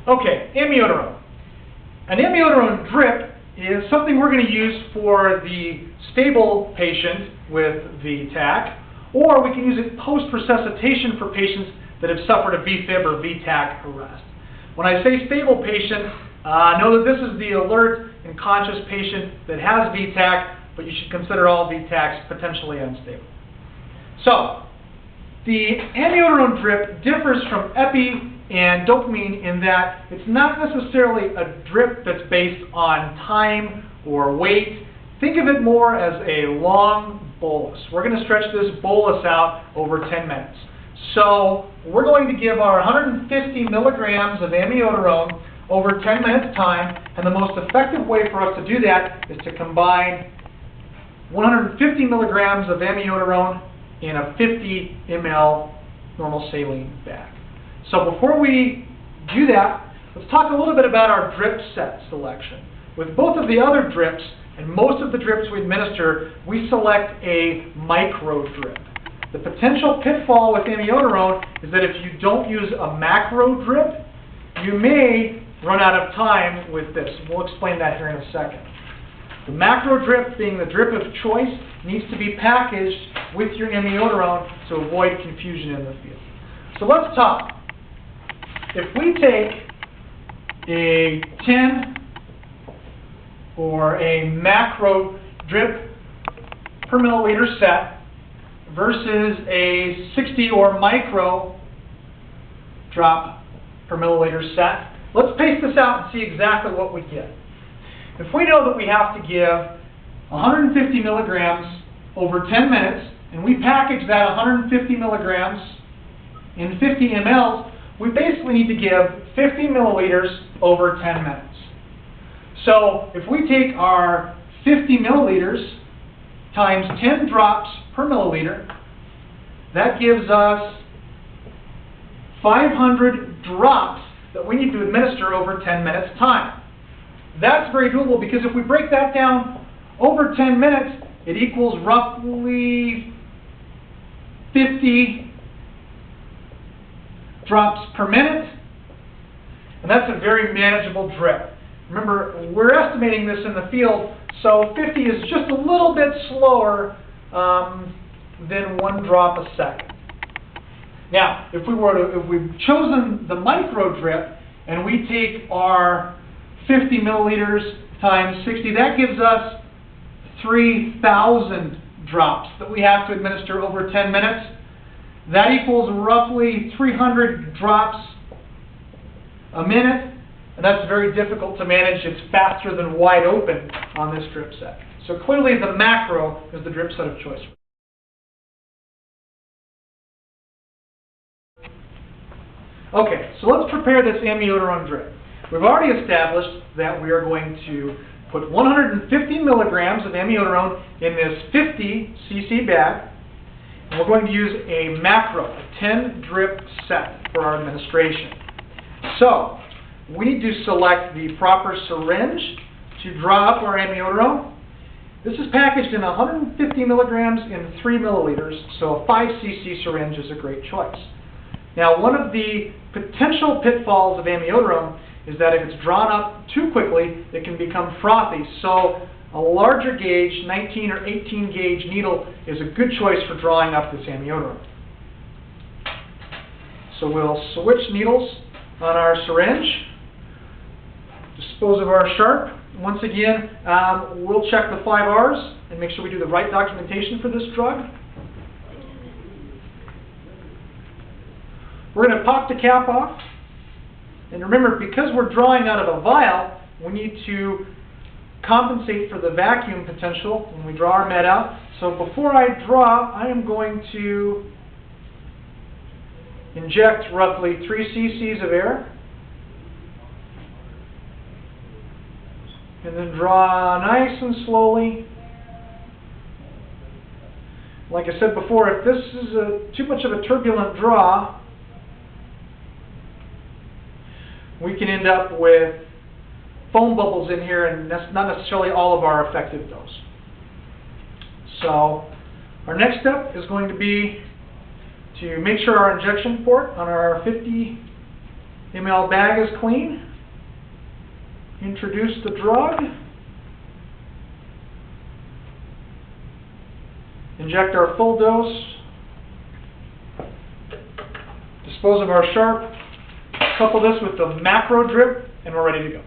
Okay, amiodarone. An amiodarone drip is something we're going to use for the stable patient with VTAC, or we can use it post-resuscitation for patients that have suffered a VFib or VTAC arrest. When I say stable patient, know that this is the alert and conscious patient that has VTAC, but you should consider all VTACs potentially unstable. So, the amiodarone drip differs from epi and dopamine in that it's not necessarily a drip that's based on time or weight. Think of it more as a long bolus. We're going to stretch this bolus out over 10 minutes. So we're going to give our 150 milligrams of amiodarone over 10 minutes time, and the most effective way for us to do that is to combine 150 milligrams of amiodarone in a 50 ml normal saline bag. So before we do that, let's talk a little bit about our drip set selection. With both of the other drips and most of the drips we administer, we select a micro drip. The potential pitfall with amiodarone is that if you don't use a macro drip, you may run out of time with this. We'll explain that here in a second. The macro drip, being the drip of choice, needs to be packaged with your amiodarone to avoid confusion in the field. So let's talk. If we take a 10 or a macro drip per milliliter set versus a 60 or micro drop per milliliter set, let's pace this out and see exactly what we get. If we know that we have to give 150 milligrams over 10 minutes, and we package that 150 milligrams in 50 mLs, we basically need to give 50 milliliters over 10 minutes. So if we take our 50 milliliters times 10 drops per milliliter, that gives us 500 drops that we need to administer over 10 minutes time. That's very doable because if we break that down over 10 minutes, it equals roughly 50 drops per minute, and that's a very manageable drip. Remember, we're estimating this in the field, so 50 is just a little bit slower than 1 drop a second. Now, if we've chosen the micro drip and we take our 50 milliliters times 60, that gives us 3,000 drops that we have to administer over 10 minutes. That equals roughly 300 drops a minute, and that's very difficult to manage. It's faster than wide open on this drip set. So clearly the macro is the drip set of choice. Okay, so let's prepare this amiodarone drip. We've already established that we are going to put 150 milligrams of amiodarone in this 50 cc bag, and we're going to use a macro, a 10 drip set for our administration. So we need to select the proper syringe to draw up our amiodarone. This is packaged in 150 milligrams in 3 milliliters, so a 5 cc syringe is a great choice. Now, one of the potential pitfalls of amiodarone is that if it's drawn up too quickly, it can become frothy. So a larger gauge, 19 or 18 gauge needle is a good choice for drawing up this amiodarone. So we'll switch needles on our syringe, dispose of our sharp. Once again, we'll check the 5 R's and make sure we do the right documentation for this drug. We're going to pop the cap off. And remember, because we're drawing out of a vial, we need to compensate for the vacuum potential when we draw our med out. So before I draw, I am going to inject roughly 3 cc's of air. And then draw nice and slowly. Like I said before, if this is too much of a turbulent draw, we can end up with foam bubbles in here, and that's not necessarily all of our effective dose. So Our next step is going to be to make sure our injection port on our 50 ml bag is clean. Introduce the drug. Inject our full dose. Dispose of our sharp. Couple this with the macro drip, and we're ready to go.